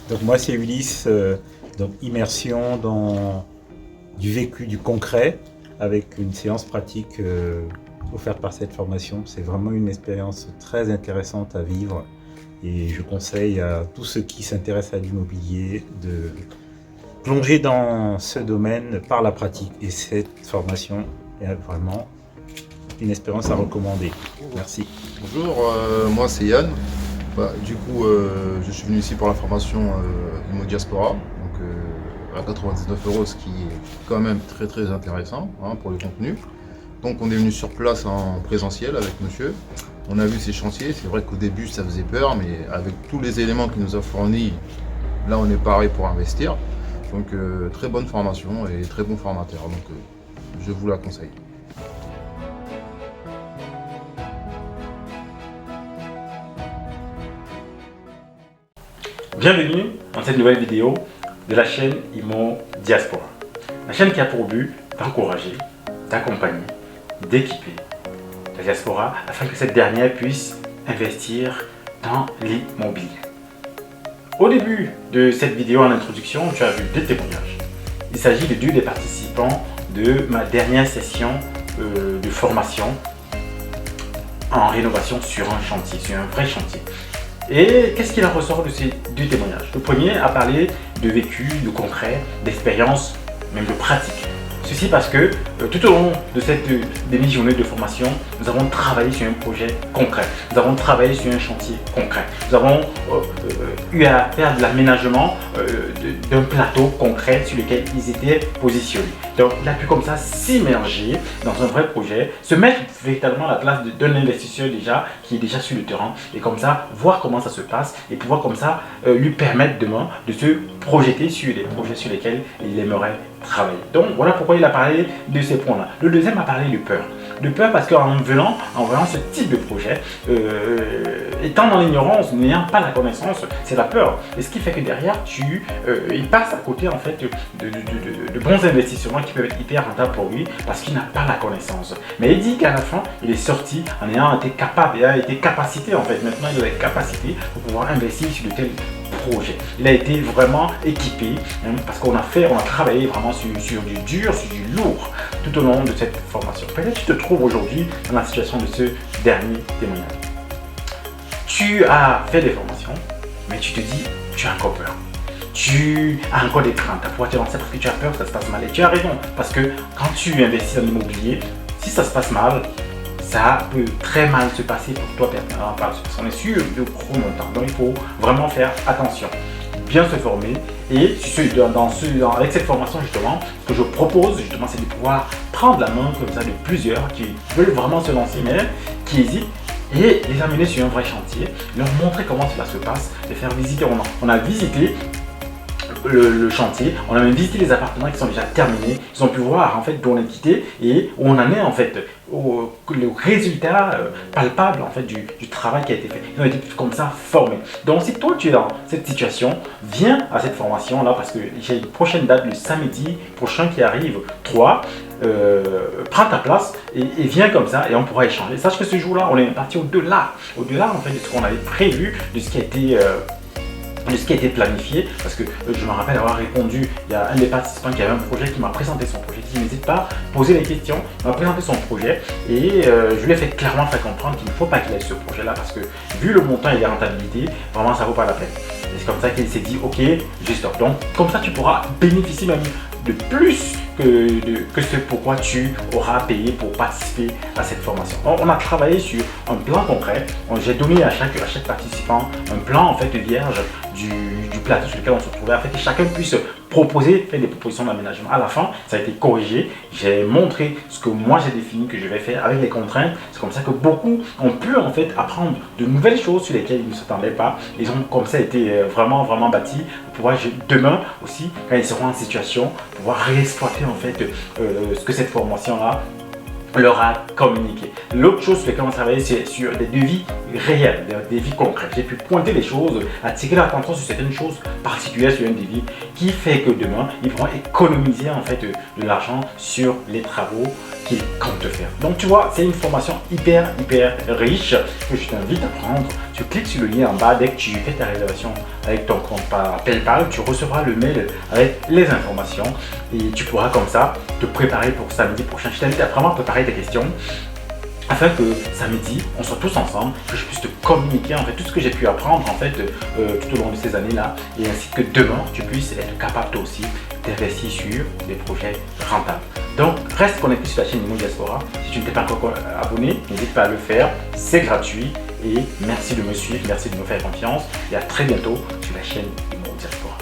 Donc moi c'est Ulysse, donc immersion dans du vécu, du concret, avec une séance pratique offerte par cette formation. C'est vraiment une expérience très intéressante à vivre et je conseille à tous ceux qui s'intéressent à l'immobilier de plonger dans ce domaine par la pratique. Et cette formation est vraiment une expérience à recommander. Merci. Bonjour, moi c'est Yann. Je suis venu ici pour la formation Immo Diaspora, donc à 99 euros, ce qui est quand même très très intéressant pour le contenu. Donc on est venu sur place en présentiel avec monsieur. On a vu ces chantiers, c'est vrai qu'au début ça faisait peur, mais avec tous les éléments qu'il nous a fournis, là on est paré pour investir. Donc très bonne formation et très bon formateur, donc je vous la conseille. Bienvenue dans cette nouvelle vidéo de la chaîne Immo Diaspora. La chaîne qui a pour but d'encourager, d'accompagner, d'équiper la diaspora afin que cette dernière puisse investir dans l'immobilier. Au début de cette vidéo en introduction, tu as vu deux témoignages. Il s'agit de deux des participants de ma dernière session de formation en rénovation sur un chantier, sur un vrai chantier. Et qu'est-ce qu'il en ressort de ces deux témoignages? Le premier a parlé de vécu, de concret, d'expérience, même de pratique. Ceci parce que tout au long de cette demi-journée de formation, nous avons travaillé sur un projet concret. Nous avons travaillé sur un chantier concret. Nous avons eu à faire de l'aménagement d'un plateau concret sur lequel ils étaient positionnés. Donc il a pu comme ça s'immerger dans un vrai projet, se mettre véritablement à la place d'un investisseur déjà qui est déjà sur le terrain et comme ça voir comment ça se passe et pouvoir comme ça lui permettre demain de se projeter sur les projets sur lesquels il aimerait travailler. Donc voilà pourquoi il a parlé de ces points-là. Le deuxième a parlé de peur. De peur parce qu'en voyant ce type de projet, étant dans l'ignorance, n'ayant pas la connaissance, c'est la peur. Et ce qui fait que derrière, il passe à côté en fait de bons investissements qui peuvent être hyper rentables pour lui parce qu'il n'a pas la connaissance. Mais il dit qu'à la fin, il est sorti en ayant été capable, il a été capacité en fait. Maintenant, il a la capacité pour pouvoir investir sur de tels projet. Il a été vraiment équipé parce qu'on a travaillé vraiment sur du dur, sur du lourd tout au long de cette formation. Peut-être que tu te trouves aujourd'hui dans la situation de ce dernier témoignage. Tu as fait des formations, mais tu te dis, tu as encore peur. Tu as encore des craintes à pouvoir te lancer parce que tu as peur que ça se passe mal. Et tu as raison, parce que quand tu investis dans l'immobilier, si ça se passe mal, ça peut très mal se passer pour toi personnellement parce qu'on est sur de gros montants. Donc il faut vraiment faire attention, bien se former et avec cette formation justement, ce que je propose justement c'est de pouvoir prendre la main comme ça de plusieurs qui veulent vraiment se lancer mais qui hésitent et les amener sur un vrai chantier, leur montrer comment cela se passe, les faire visiter. On a visité le chantier, on a même visité les appartements qui sont déjà terminés, ils ont pu voir en fait d'où on est quitté et où on en est en fait, le résultat palpable en fait du travail qui a été fait. Ils ont été comme ça formés. Donc si toi tu es dans cette situation, viens à cette formation là parce que j'ai une prochaine date le samedi prochain qui arrive 3. Prends ta place et viens comme ça et on pourra échanger. Sache que ce jour-là, on est parti au-delà en fait de ce qu'on avait prévu, de ce qui a été planifié, parce que je me rappelle avoir répondu, il y a un des participants qui avait un projet qui m'a présenté son projet, qui n'hésite pas à poser des questions, il m'a présenté son projet et je lui ai fait clairement faire comprendre qu'il ne faut pas qu'il ait ce projet là parce que vu le montant et les rentabilités, vraiment ça ne vaut pas la peine. Et c'est comme ça qu'il s'est dit ok, je stoppe. Donc comme ça tu pourras bénéficier même de plus que ce pourquoi tu auras payé pour participer à cette formation. On a travaillé sur un plan concret. J'ai donné à chaque participant un plan en fait vierge du plateau sur lequel on se trouvait afin que chacun puisse faire des propositions d'aménagement. À la fin, ça a été corrigé. J'ai montré ce que moi j'ai défini que je vais faire avec les contraintes. C'est comme ça que beaucoup ont pu en fait apprendre de nouvelles choses sur lesquelles ils ne s'attendaient pas. Ils ont comme ça été vraiment bâtis pour pouvoir demain aussi, quand ils seront en situation, pouvoir réexploiter en fait ce que cette formation là leur a communiqué. L'autre chose sur laquelle on travaille, c'est sur des devis réels, des devis concrets. J'ai pu pointer les choses, attirer l'attention sur certaines choses particulières sur un devis qui fait que demain, ils pourront économiser en fait de l'argent sur les travaux qu'ils comptent faire. Donc tu vois, c'est une formation hyper riche que je t'invite à prendre. tu cliques sur le lien en bas. Dès que tu fais ta réservation avec ton compte par PayPal, tu recevras le mail avec les informations et tu pourras comme ça te préparer pour samedi prochain. Je t'invite à vraiment préparer tes questions afin que samedi, on soit tous ensemble, que je puisse te communiquer en fait tout ce que j'ai pu apprendre en fait tout au long de ces années-là, et ainsi que demain, tu puisses être capable toi aussi d'investir sur des projets rentables. Donc, reste connecté sur la chaîne Imo Diaspora. Si tu ne t'es pas encore abonné, n'hésite pas à le faire, c'est gratuit, et merci de me suivre, merci de me faire confiance, et à très bientôt sur la chaîne Imo Diaspora.